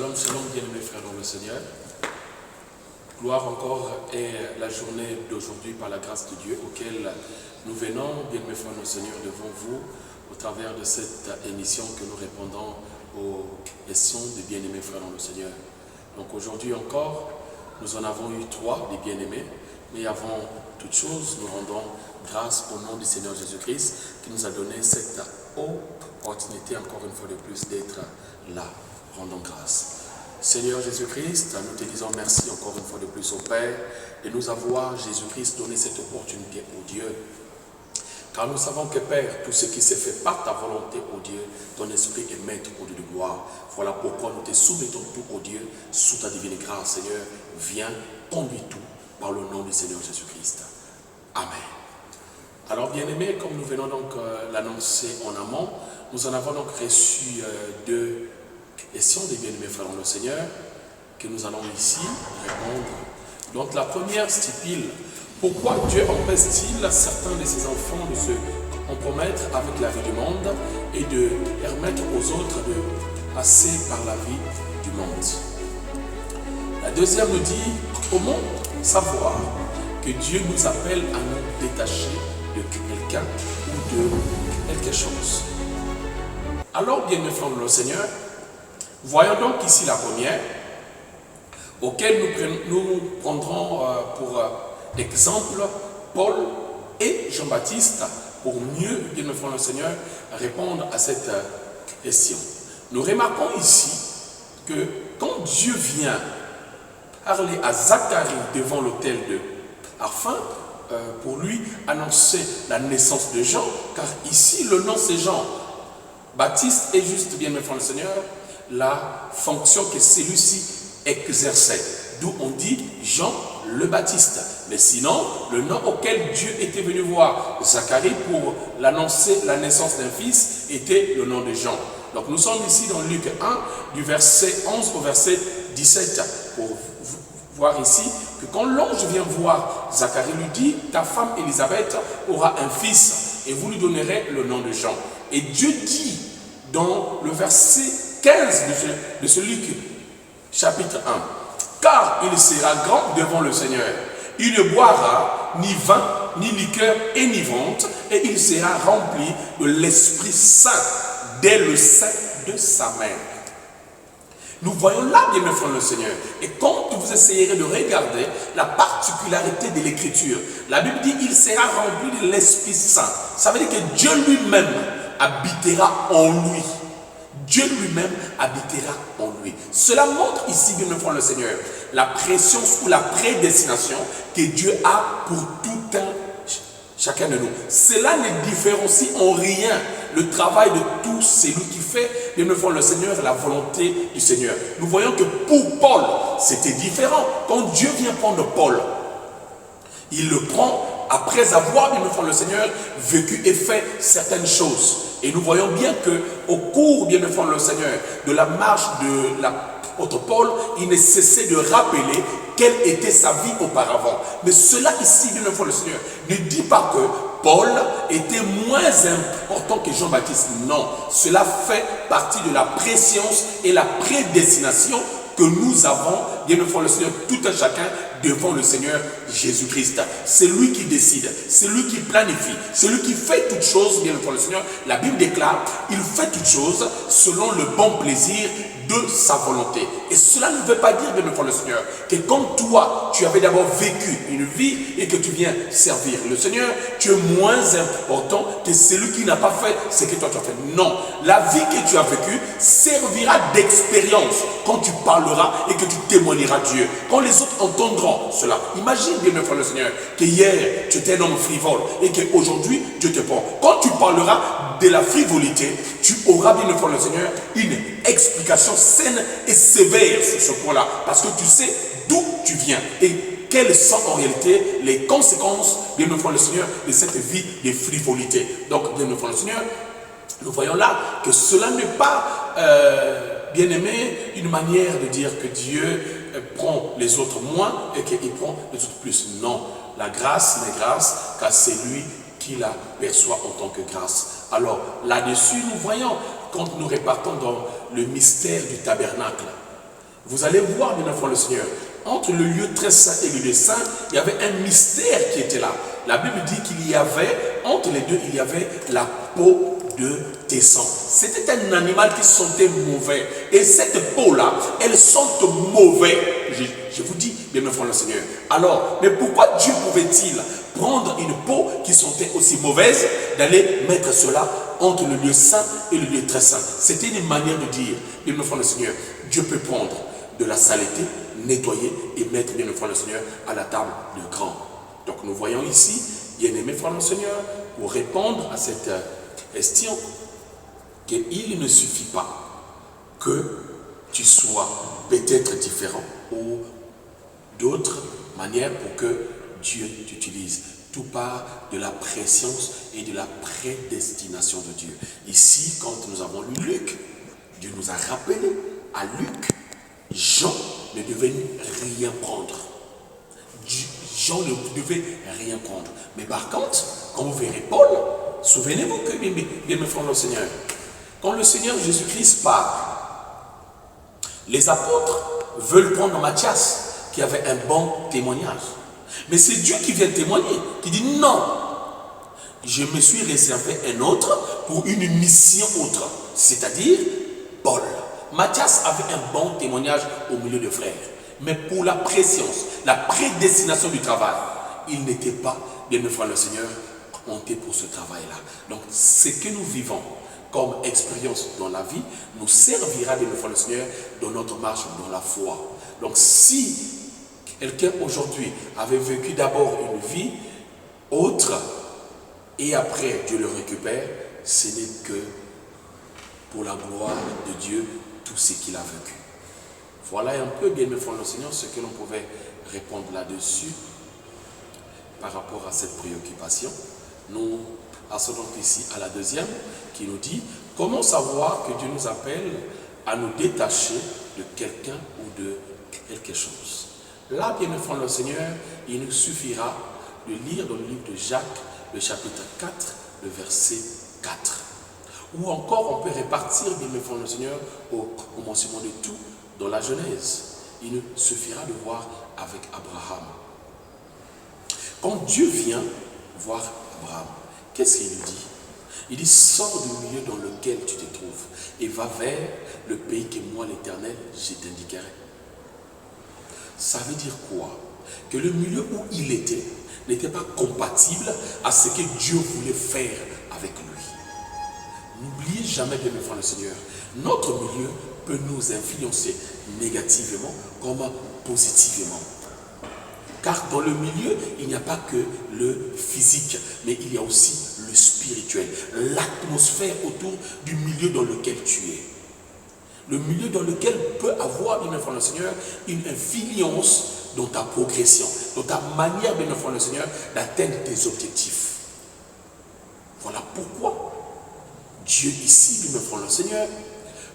Shalom, shalom, bien-aimés frères dans le Seigneur. Gloire encore est la journée d'aujourd'hui par la grâce de Dieu auquel nous venons, bien-aimés frères dans le Seigneur, devant vous au travers de cette émission que nous répondons aux questions des bien-aimés frères dans le Seigneur. Donc aujourd'hui encore, nous en avons eu 3 des bien-aimés, mais avant toute chose, nous rendons grâce au nom du Seigneur Jésus-Christ qui nous a donné cette opportunité encore une fois de plus d'être là. Rendons grâce. Seigneur Jésus-Christ, nous te disons merci encore une fois de plus au Père de nous avoir, Jésus-Christ, donné cette opportunité au Dieu. Car nous savons que Père, tout ce qui s'est fait par ta volonté, au Dieu, ton esprit est maître au Dieu de gloire. Voilà pourquoi nous te soumettons tout au Dieu sous ta divine grâce. Seigneur, viens, conduis tout par le nom du Seigneur Jésus-Christ. Amen. Alors bien-aimés, comme nous venons donc l'annoncer en amont, nous en avons donc reçu 2 questions des bien-aimés frères dans le Seigneur que nous allons ici répondre. Donc la première stipule: pourquoi Dieu empêche-t-il certains de ses enfants de se compromettre avec la vie du monde et de permettre aux autres de passer par la vie du monde? La deuxième nous dit: comment savoir que Dieu nous appelle à nous détacher de quelqu'un ou de quelque chose? Alors, bien-aimés frères dans le Seigneur, voyons donc ici la première, auquel nous prendrons pour exemple Paul et Jean-Baptiste pour mieux, bien-aimés frères dans le Seigneur, répondre à cette question. Nous remarquons ici que quand Dieu vient parler à Zacharie devant l'autel de Parfum, pour lui annoncer la naissance de Jean, car ici le nom c'est Jean. Baptiste est juste, bien-aimés frères dans le Seigneur, la fonction que celui-ci exerçait. D'où on dit Jean le Baptiste. Mais sinon, le nom auquel Dieu était venu voir Zacharie pour l'annoncer la naissance d'un fils était le nom de Jean. Donc nous sommes ici dans Luc 1, du verset 11 au verset 17, pour voir ici que quand l'ange vient voir Zacharie, lui dit: ta femme Élisabeth aura un fils et vous lui donnerez le nom de Jean. Et Dieu dit dans le verset 15 de ce Luc chapitre 1, car il sera grand devant le Seigneur. Il ne boira ni vin, ni liqueur enivrante, et il sera rempli de l'Esprit Saint dès le sein de sa mère. Nous voyons là, bien mes frères le Seigneur. Et quand vous essayerez de regarder la particularité de l'Écriture, la Bible dit il sera rempli de l'Esprit Saint. Ça veut dire que Dieu lui-même habitera en lui. Dieu lui-même habitera en lui. Cela montre ici, bien mes frères le Seigneur, la préscience ou la prédestination que Dieu a pour tout chacun de nous. Cela ne différencie en rien le travail de tout celui qui fait, bien me le Seigneur, la volonté du Seigneur. Nous voyons que pour Paul, c'était différent. Quand Dieu vient prendre Paul, il le prend après avoir, bien me le Seigneur, vécu et fait certaines choses. Et nous voyons bien que au cours, bien me le Seigneur, de la marche de l'apôtre Paul, il ne cessait de rappeler quelle était sa vie auparavant. Mais cela ici, bien me le Seigneur, ne dit pas que Paul était moins important que Jean-Baptiste. Non, cela fait partie de la préscience et la prédestination que nous avons, bien me le Seigneur, tout un chacun devant le Seigneur Jésus-Christ. C'est lui qui décide, c'est lui qui planifie, c'est lui qui fait toutes choses, bien le Seigneur. La Bible déclare, il fait toutes choses selon le bon plaisir de sa volonté. Et cela ne veut pas dire, bien le Seigneur, que comme toi, tu avais d'abord vécu une vie et que tu viens servir le Seigneur, tu es moins important que celui qui n'a pas fait ce que toi tu as fait. Non, la vie que tu as vécue servira d'expérience quand tu parleras et que tu témoigneras Dieu. Quand les autres entendront cela. Imagine, bien mes frères le Seigneur, que hier, tu étais un homme frivole et qu'aujourd'hui, Dieu te prend. Quand tu parleras de la frivolité, tu auras, bien mes frères le Seigneur, une explication saine et sévère sur ce point-là. Parce que tu sais d'où tu viens et quelles sont en réalité les conséquences, bien mes frères le Seigneur, de cette vie de frivolité. Donc, bien mes frères le Seigneur, nous voyons là que cela n'est pas, bien aimé, une manière de dire que Dieu prend les autres moins et qu'il prend les autres plus. Non, la grâce n'est grâce car c'est lui qui la perçoit en tant que grâce. Alors là-dessus, nous voyons, quand nous répartons dans le mystère du tabernacle, Vous allez voir, bien enfant, le Seigneur, entre le lieu très saint et le lieu saint, il y avait un mystère qui était là. La Bible dit qu'il y avait, entre les deux, il y avait la peau de tesson. C'était un animal qui sentait mauvais. Et cette peau-là, elle sent mauvais. Je vous dis, bien enfant, le Seigneur. Alors, mais pourquoi Dieu pouvait-il prendre une peau qui sentait aussi mauvaise, d'aller mettre cela entre le lieu saint et le lieu très saint? C'était une manière de dire, bien enfant, le Seigneur, Dieu peut prendre de la saleté, nettoyer et mettre, bien enfant, le Seigneur, à la table de grand. Donc nous voyons ici, bien-aimé frère le Seigneur, pour répondre à cette question, qu'il ne suffit pas que tu sois peut-être différent ou d'autres manières pour que Dieu t'utilise. Tout part de la préscience et de la prédestination de Dieu. Ici, quand nous avons lu Luc, Dieu nous a rappelé à Luc, Jean ne devait rien prendre. Jean ne devait rien prendre. Mais par contre, quand vous verrez Paul, souvenez-vous que, bien me frère le Seigneur, quand le Seigneur Jésus-Christ part, les apôtres veulent prendre Matthias, qui avait un bon témoignage. Mais c'est Dieu qui vient témoigner, qui dit non, je me suis réservé un autre pour une mission autre, c'est-à-dire Paul. Matthias avait un bon témoignage au milieu de frères, mais pour la préscience, la prédestination du travail, il n'était pas, bien me frère le Seigneur, monté pour ce travail-là. Donc, ce que nous vivons comme expérience dans la vie nous servira, bien me frère le Seigneur, dans notre marche dans la foi. Donc, si quelqu'un aujourd'hui avait vécu d'abord une vie autre et après Dieu le récupère, ce n'est que pour la gloire de Dieu tout ce qu'il a vécu. Voilà un peu, bien me frère le Seigneur, ce que l'on pouvait répondre là-dessus par rapport à cette préoccupation. Nous passons donc ici à la deuxième qui nous dit comment savoir que Dieu nous appelle à nous détacher de quelqu'un ou de quelque chose. Là, bien me frère le Seigneur, il nous suffira de lire dans le livre de Jacques, le chapitre 4, le verset 4. Ou encore, on peut répartir, bien me frère le Seigneur, au commencement de tout dans la Genèse. Il nous suffira de voir avec Abraham. Quand Dieu vient voir Abraham, qu'est-ce qu'il lui dit? Il dit, sors du milieu dans lequel tu te trouves et va vers le pays que moi, l'Éternel, je t'indiquerai. Ça veut dire quoi? Que le milieu où il était n'était pas compatible à ce que Dieu voulait faire avec lui. N'oubliez jamais, bien mes frères le Seigneur, notre milieu peut nous influencer négativement comme positivement. Car dans le milieu, il n'y a pas que le physique, mais il y a aussi le spirituel, l'atmosphère autour du milieu dans lequel tu es. Le milieu dans lequel peut avoir, bien frère le Seigneur, une influence dans ta progression, dans ta manière, bien frère le Seigneur, d'atteindre tes objectifs. Voilà pourquoi Dieu ici, bien frère le Seigneur,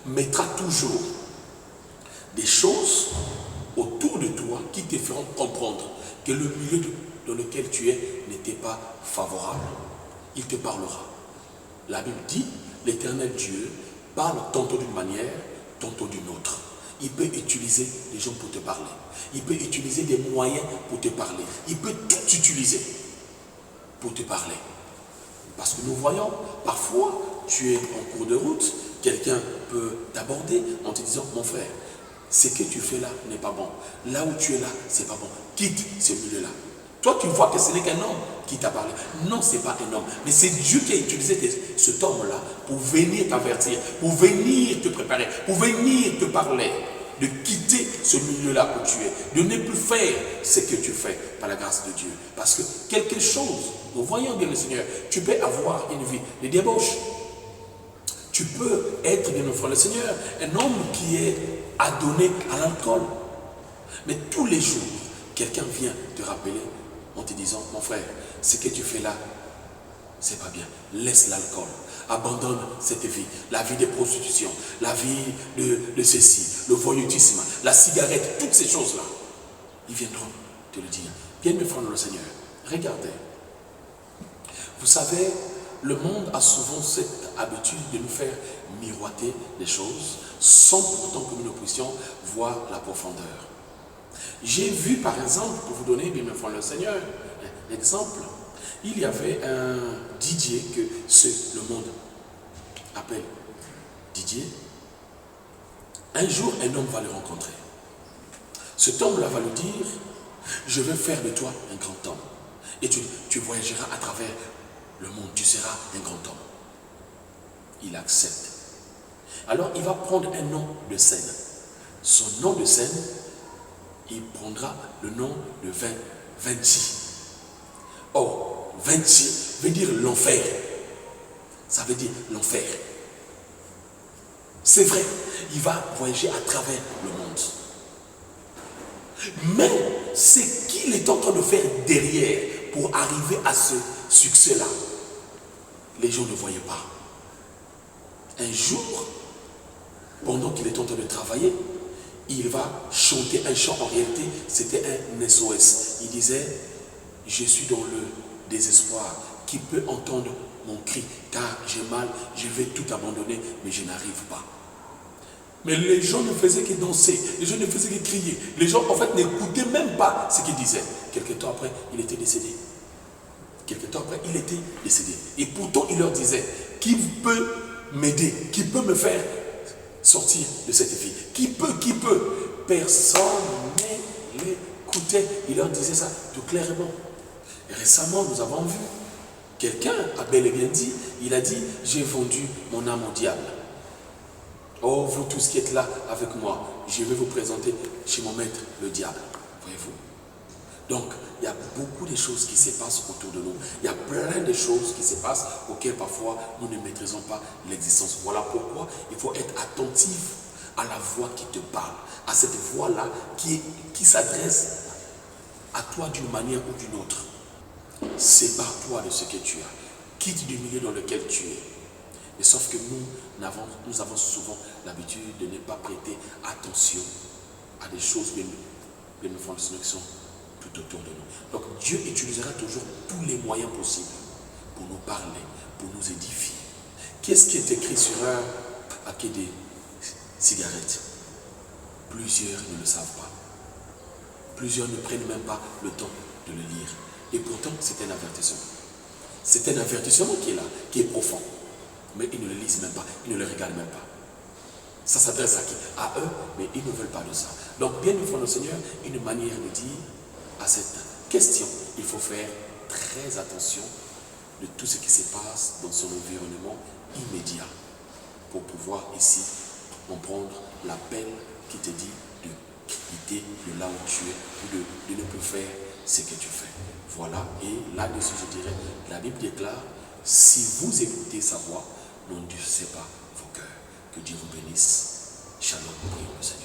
mettra toujours des choses autour de toi qui te feront comprendre que le milieu dans lequel tu es n'était pas favorable. Il te parlera. La Bible dit, l'Éternel Dieu parle tantôt d'une manière, tantôt d'une autre. Il peut utiliser des gens pour te parler. Il peut utiliser des moyens pour te parler. Il peut tout utiliser pour te parler. Parce que nous voyons, parfois, tu es en cours de route, quelqu'un peut t'aborder en te disant, mon frère, ce que tu fais là n'est pas bon. Là où tu es là, c'est pas bon. Quitte ce milieu-là. Toi, tu vois que ce n'est qu'un homme qui t'a parlé. Non, ce n'est pas un homme. Mais c'est Dieu qui a utilisé cet homme-là pour venir t'avertir, pour venir te préparer, pour venir te parler, de quitter ce milieu-là où tu es, de ne plus faire ce que tu fais par la grâce de Dieu. Parce que quelque chose, nous voyons bien le Seigneur, tu peux avoir une vie de débauche. Tu peux être, bien frère le Seigneur, un homme qui est adonné à l'alcool. Mais tous les jours, quelqu'un vient te rappeler en te disant, mon frère, ce que tu fais là, c'est pas bien. Laisse l'alcool. Abandonne cette vie. La vie de prostitution, la vie de ceci, le voyoutisme, la cigarette, toutes ces choses-là. Ils viendront te le dire. Bien, mes frères, le Seigneur, regardez. Vous savez, le monde a souvent cette habitude de nous faire miroiter les choses sans pourtant que nous ne puissions voir la profondeur. J'ai vu par exemple, pour vous donner, bien enfant le Seigneur, un exemple, il y avait un Didier que le monde appelle Didier. Un jour, un homme va le rencontrer. Cet homme-là va lui dire, je vais faire de toi un grand homme. Et tu voyageras à travers le monde, tu seras un grand homme. Il accepte. Alors, il va prendre un nom de scène. Son nom de scène, il prendra le nom de Vinci. Or, Vinci veut dire l'enfer. Ça veut dire l'enfer. C'est vrai, il va voyager à travers le monde. Mais ce qu'il est en train de faire derrière pour arriver à ce succès-là, les gens ne voyaient pas. Un jour, pendant qu'il est en train de travailler, il va chanter un chant. En réalité, c'était un SOS. Il disait, je suis dans le désespoir. Qui peut entendre mon cri? Car j'ai mal, je vais tout abandonner, mais je n'arrive pas. Mais les gens ne faisaient que danser, les gens ne faisaient que crier. Les gens, en fait, n'écoutaient même pas ce qu'il disait. Quelque temps après, il était décédé. Quelque temps après, il était décédé. Et pourtant, il leur disait, qui peut m'aider? Qui peut me faire sortir de cette vie? Qui peut? Personne ne l'écoutait. Il leur disait ça tout clairement. Et récemment, nous avons vu, quelqu'un a bel et bien dit, il a dit, j'ai vendu mon âme au diable. Oh, vous tous qui êtes là avec moi, je vais vous présenter chez mon maître, le diable. Voyez-vous? Donc, il y a beaucoup de choses qui se passent autour de nous. Il y a plein de choses qui se passent auxquelles parfois nous ne maîtrisons pas l'existence. Voilà pourquoi il faut être attentif à la voix qui te parle, à cette voix-là qui s'adresse à toi d'une manière ou d'une autre. Sépare-toi de ce que tu as. Quitte du milieu dans lequel tu es. Mais sauf que nous avons souvent l'habitude de ne pas prêter attention à des choses bien qui sont tout autour de nous. Donc Dieu utilisera toujours tous les moyens possibles pour nous parler, pour nous édifier. Qu'est-ce qui est écrit sur un paquet de cigarettes? Plusieurs ne le savent pas. Plusieurs ne prennent même pas le temps de le lire. Et pourtant, c'est un avertissement. C'est un avertissement qui est là, qui est profond. Mais ils ne le lisent même pas, ils ne le regardent même pas. Ça s'adresse à qui? À eux, mais ils ne veulent pas de ça. Donc, bien enfant le Seigneur, une manière de dire à cette question, il faut faire très attention de tout ce qui se passe dans son environnement immédiat pour pouvoir ici comprendre l'appel qui te dit de quitter de là où tu es ou de ne plus faire ce que tu fais. Voilà, et là-dessus je dirais, la Bible déclare, si vous écoutez sa voix, n'endurcez pas vos cœurs. Que Dieu vous bénisse. Shalom, prions le Seigneur.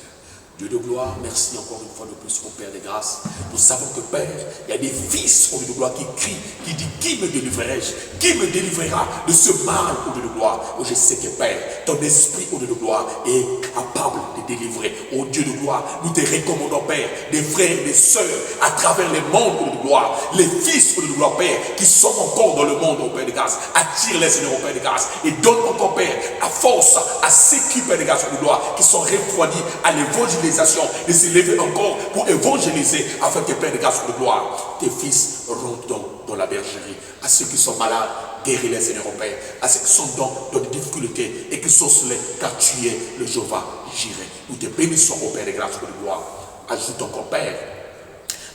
Dieu de gloire, merci encore une fois de plus au Père des grâces. Nous savons que Père, il y a des fils au Dieu de gloire qui crient, qui disent, qui me délivrerai-je? Qui me délivrera de ce mal au Dieu de gloire? Oh, je sais que Père, ton esprit au Dieu de gloire est capable de délivrer. Oh Dieu de gloire, nous te recommandons Père, des frères, des sœurs, à travers les mondes au Dieu de gloire, les fils au Dieu de gloire Père, qui sont encore dans le monde au Père de grâce, attire-les Seigneur au Père de grâce et donne encore Père, à force, à ceux qui Père de grâce au Dieu de gloire, qui sont refroidis à l'évangélisation, de se lever encore pour évangéliser, afin que Père de grâce au Dieu de gloire, tes fils rentrent dans la bergerie, à ceux qui sont malades, guéris-les Seigneur au Père, à ceux qui sont dans des difficultés et qui sont ceux car tu es le Jéhovah Jireh. Nous te bénissons au Père de grâce et de gloire. Ajoute encore Père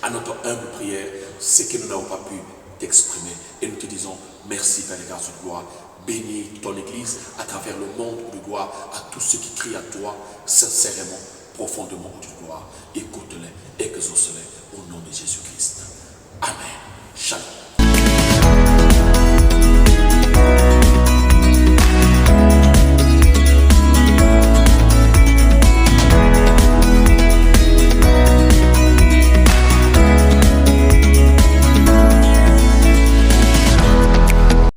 à notre humble prière ce que nous n'avons pas pu t'exprimer et nous te disons merci Père de grâce et de gloire. Bénis ton Église à travers le monde de gloire, à tous ceux qui crient à toi sincèrement, profondément de gloire. Écoute-les, exauce-les au nom de Jésus-Christ. Amen.